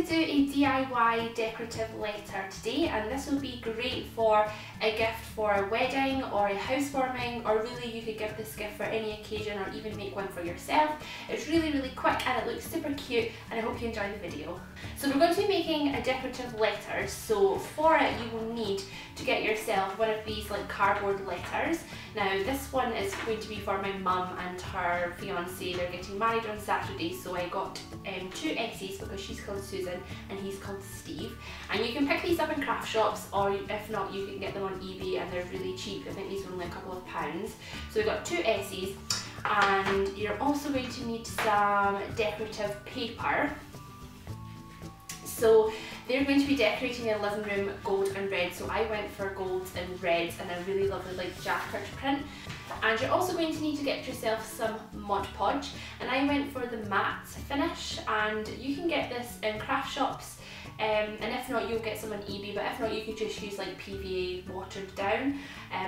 to do a DIY decorative letter today, and this will be great for a gift for a wedding or a housewarming, or really you could give this gift for any occasion or even make one for yourself. It's really quick and it looks super cute, and I hope you enjoy the video. So we're going to be making a decorative letter, so for it you will need to get yourself one of these like cardboard letters. Now this one is going to be for my mum and her fiance. They're getting married on Saturday, so I got two S's because she's called Susan and he's called Steve. And you can pick these up in craft shops, or if not you can get them on eBay and they're really cheap. I think these are only a couple of pounds. So we've got two S's, and you're also going to need some decorative paper. So they're going to be decorating the living room gold and red, so I went for golds and reds and a really lovely like jacquard print. And you're also going to need to get yourself some Mod Podge, and I went for the matte finish, and you can get this in craft shops, and if not you'll get some on eBay, but if not you could just use like PVA watered down,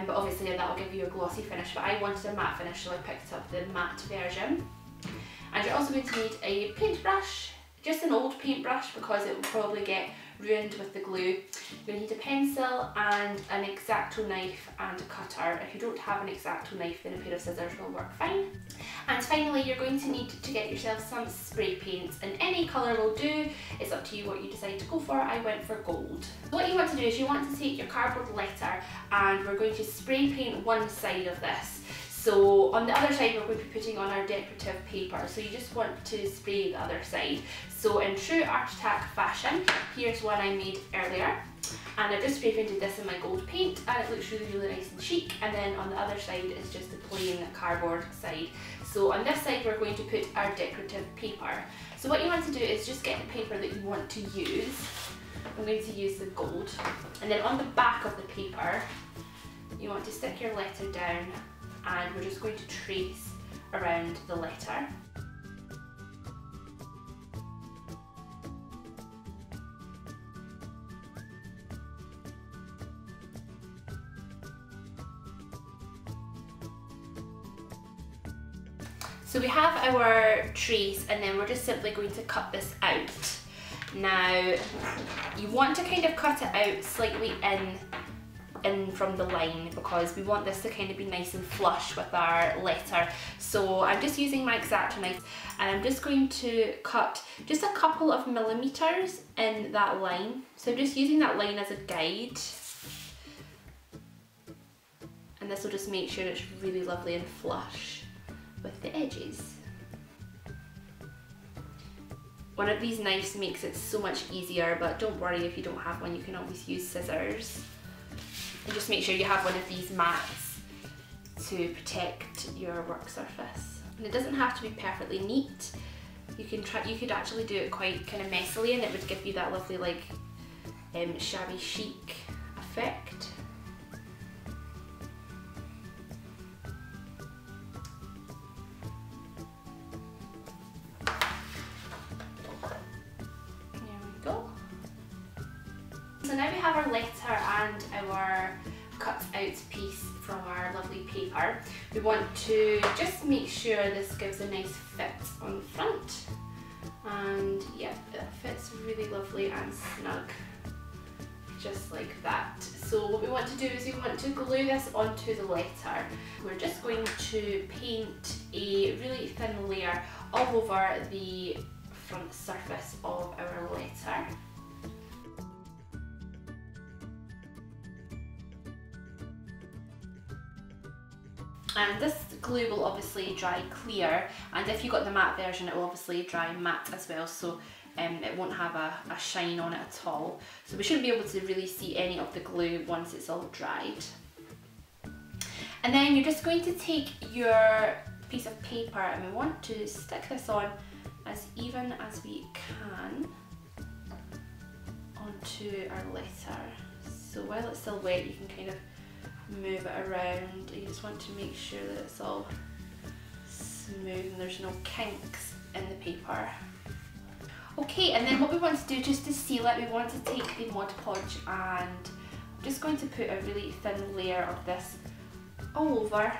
but obviously that will give you a glossy finish, but I wanted a matte finish so I picked up the matte version. And you're also going to need a paintbrush, just an old paintbrush because it will probably get ruined with the glue. You're going to need a pencil and an X-Acto knife and a cutter. If you don't have an X-Acto knife, then a pair of scissors will work fine. And finally you're going to need to get yourself some spray paints, and any colour will do. It's up to you what you decide to go for. I went for gold. What you want to do is you want to take your cardboard letter and we're going to spray paint one side of this. So on the other side we're going to be putting on our decorative paper, so you just want to spray the other side. So in true Art Attack fashion, here's one I made earlier, and I just spray painted this in my gold paint and it looks really nice and chic. And then on the other side is just the plain cardboard side. So on this side we're going to put our decorative paper. So what you want to do is just get the paper that you want to use. I'm going to use the gold, and then on the back of the paper you want to stick your letter down, and we're just going to trace around the letter. So we have our trace, and then we're just simply going to cut this out. Now you want to kind of cut it out slightly in from the line, because we want this to kind of be nice and flush with our letter. So I'm just using my X-Acto knife and I'm just going to cut just a couple of millimeters in that line. So I'm just using that line as a guide, and this will just make sure it's really lovely and flush with the edges. One of these knives makes it so much easier, but don't worry if you don't have one, you can always use scissors. And just make sure you have one of these mats to protect your work surface. And it doesn't have to be perfectly neat. You could actually do it quite kind of messily, and it would give you that lovely like shabby chic effect. So now we have our letter and our cut out piece from our lovely paper. We want to just make sure this gives a nice fit on the front, and yeah, it fits really lovely and snug, just like that. So what we want to do is we want to glue this onto the letter. We're just going to paint a really thin layer all over the front surface of our letter. And this glue will obviously dry clear, and if you got the matte version it will obviously dry matte as well, so it won't have a shine on it at all. So we shouldn't be able to really see any of the glue once it's all dried. And then you're just going to take your piece of paper and we want to stick this on as even as we can onto our letter. So while it's still wet you can kind of move it around. You just want to make sure that it's all smooth and there's no kinks in the paper. Okay, and then what we want to do just to seal it, we want to take the Mod Podge, and I'm just going to put a really thin layer of this all over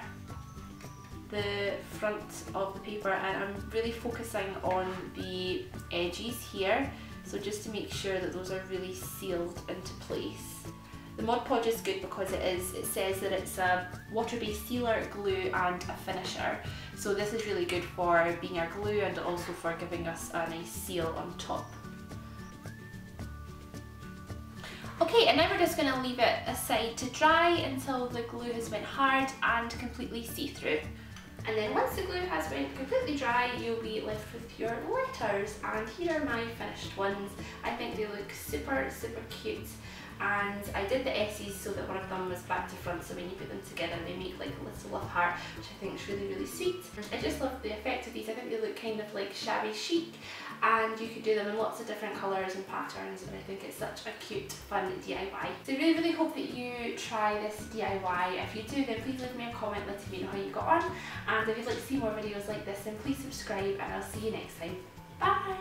the front of the paper, and I'm really focusing on the edges here So just to make sure that those are really sealed into place. The Mod Podge is good because it says that it's a water-based sealer, glue and a finisher. So this is really good for being our glue and also for giving us a nice seal on top. Okay, and now we're just going to leave it aside to dry until the glue has went hard and completely see-through. And then once the glue has went completely dry, you'll be left with your letters, and here are my finished ones. I think they look super, super cute. And I did the S's so that one of them was back to front, so when you put them together they make like a little love heart, which I think is really, really sweet. I just love the effect of these. I think they look kind of like shabby chic, and you could do them in lots of different colours and patterns, and I think it's such a cute, fun DIY. So I really, really hope that you try this DIY. If you do, then please leave me a comment letting me know how you got on, and if you'd like to see more videos like this, then please subscribe, and I'll see you next time. Bye!